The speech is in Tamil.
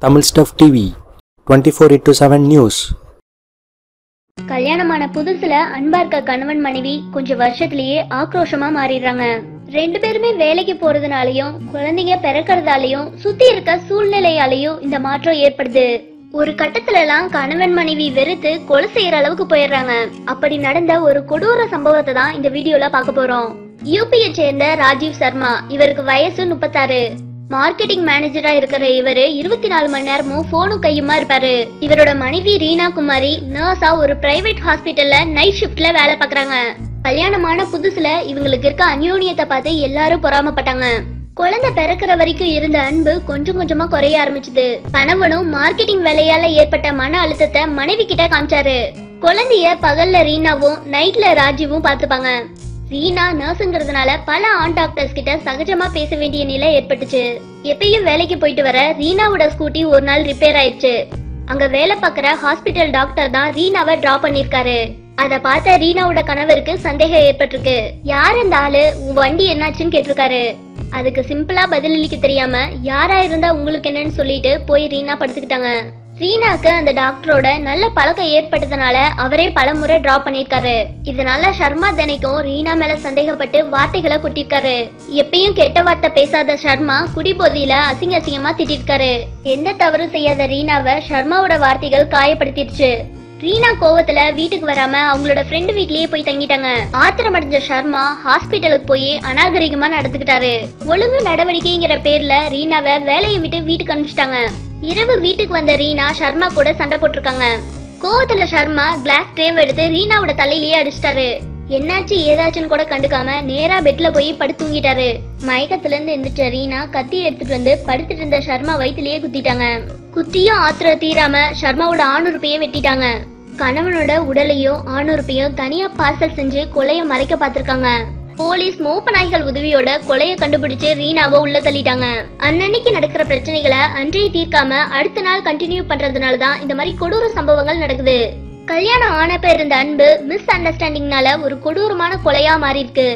Tamilstuff Tv 24/7 News. கல்யாணமான புதுசுல அன்பா இருக்க கணவன் மனைவி கொஞ்சம் வருஷத்திலேயே ஆக்ரோஷமா மாறிடுறாங்க. ரெண்டு பேருமே வேலைக்கு போறதுனாலயும் குழந்தைங்க பிறக்கிறதாலயும் சுத்தி இருக்க சூழ்நிலையாலையும் இந்த மாற்றம் ஏற்படுது. ஒரு கட்டத்துல எல்லாம் கணவன் மனைவி வெறுத்து கொலை செய்யற அளவுக்கு போயிடுறாங்க. அப்படி நடந்த ஒரு கொடூர சம்பவத்தை தான் இந்த வீடியோல பார்க்க போறோம். யூபியை சேர்ந்த ராஜீவ் சர்மா, இவருக்கு வயசு 36. மார்க்கெட்டிங் மேனேஜரா இருக்கிற இவரு 24 மணி நேரமும் போனும் கையுமா இருப்பாரு. இவரோட மனைவி ரீனா குமாரி நர்ஸா ஒரு பிரைவேட் ஹாஸ்பிட்டல்ல நைட் ஷிப்ட்ல வேலை பாக்குறாங்க. கல்யாணமான புதுசுல இவங்களுக்கு இருக்க அந்யோன்யத்தை பார்த்து எல்லாரும் பொறாமப்பட்டாங்க. குழந்தை பிறக்கிற வரைக்கும் இருந்த அன்பு கொஞ்சம் கொஞ்சமா குறைய ஆரம்பிச்சது. கணவனும் மார்க்கெட்டிங் வேலையால ஏற்பட்ட மன அழுத்தத்தை மனைவி கிட்ட காமிச்சாரு. குழந்தைய பகல்ல ரீனாவும் நைட்ல ராஜீவும் பாத்துப்பாங்க. ரீனா நர்ஸுங்கிறதுனால பல ஆண் டாக்டர்ஸ் கிட்ட சகஜமா பேச வேண்டிய நிலை ஏற்பட்டுச்சு. எப்பயும் வேலைக்கு போயிட்டு வர ரீனாவோட ஸ்கூட்டி ஒரு நாள் ரிப்பேர் ஆயிடுச்சு. அங்க வேலை பாக்குற ஹாஸ்பிட்டல் டாக்டர் தான் ரீனாவை டிராப் பண்ணிருக்காரு. அத பார்த்த ரீனாவோட கணவருக்கு சந்தேகம் ஏற்பட்டிருக்கு. யார் இந்த ஆளு, உன் வண்டி என்னாச்சுன்னு கேட்டிருக்காரு. அதுக்கு சிம்பிளா பதிலளிக்க தெரியாம யாரா இருந்தா உங்களுக்கு என்னன்னு சொல்லிட்டு போய் ரீனா படுத்துக்கிட்டாங்க. ரீனாக்கு அந்த டாக்டரோட நல்ல பழக்கம் ஏற்பட்டதுனால அவரே பலமுறை டிராப் பண்ணிருக்காரு. இதனால சர்மா தினைக்கும் ரீனா மேல சந்தேகப்பட்டு வார்த்தைகளை கொட்டிருக்காரு. எப்பயும் கெட்ட வார்த்தை பேசாத சர்மா குடிபோதையில அசிங்கமா திட்டிருக்காரு. எந்த தவறும் செய்யாத ரீனாவை சர்மாவோட வார்த்தைகள் காயப்படுத்திடுச்சு. ரீனா கோவத்துல வீட்டுக்கு வராம அவங்களோட ஃப்ரெண்டு வீட்லயே போய் தங்கிட்டாங்க. ஆத்திரம் அடைஞ்ச சர்மா ஹாஸ்பிட்டலுக்கு போய் அநாகரிகமா நடந்துக்கிட்டாரு. ஒழுங்கு நடவடிக்கைங்கிற பேர்ல ரீனாவை வேலையை விட்டு வீட்டுக்கு அனுப்பிச்சிட்டாங்க. இரவு வீட்டுக்கு வந்த ரீனா சர்மா கூட சண்டை போட்டிருக்காங்க. கோவத்துல சர்மா கிளாஸ் ட்ரேவ் எடுத்து ரீனாவோட தலையிலேயே அடிச்சிட்டாரு. என்னாச்சு ஏதாச்சுன்னு கூட கண்டுக்காம நேரா பெட்ல போய் படுத்து தூங்கிட்டாரு. மயக்கத்துல இருந்து எந்திரிச்ச ரீனா கத்தி எடுத்துட்டு வந்து படுத்துட்டு இருந்த சர்மா வயிற்றுலயே குத்திட்டாங்க. குத்தியும் ஆத்திரம் தீராம சர்மாவோட ஆணுறுப்பையே வெட்டிட்டாங்க. கணவனோட உடலையும் ஆணுறுப்பையும் தனியா பார்சல் செஞ்சு கொலைய மறைக்க பாத்திருக்காங்க. போலீஸ் மோப்ப நாய்கள் உதவியோட கொலைய கண்டுபிடிச்சு ரீனாவை உள்ள தள்ளிட்டாங்க. அன்னன்னைக்கு நடக்கிற பிரச்சனைகளை அன்றைய தீர்க்காம அடுத்த நாள் கண்டினியூ பண்றதுனாலதான் இந்த மாதிரி கொடூர சம்பவங்கள் நடக்குது. கல்யாணம் ஆனப்ப இருந்த அன்பு மிஸ் அண்டர்ஸ்டாண்டிங்னால ஒரு கொடூரமான கொலையா மாறி இருக்கு.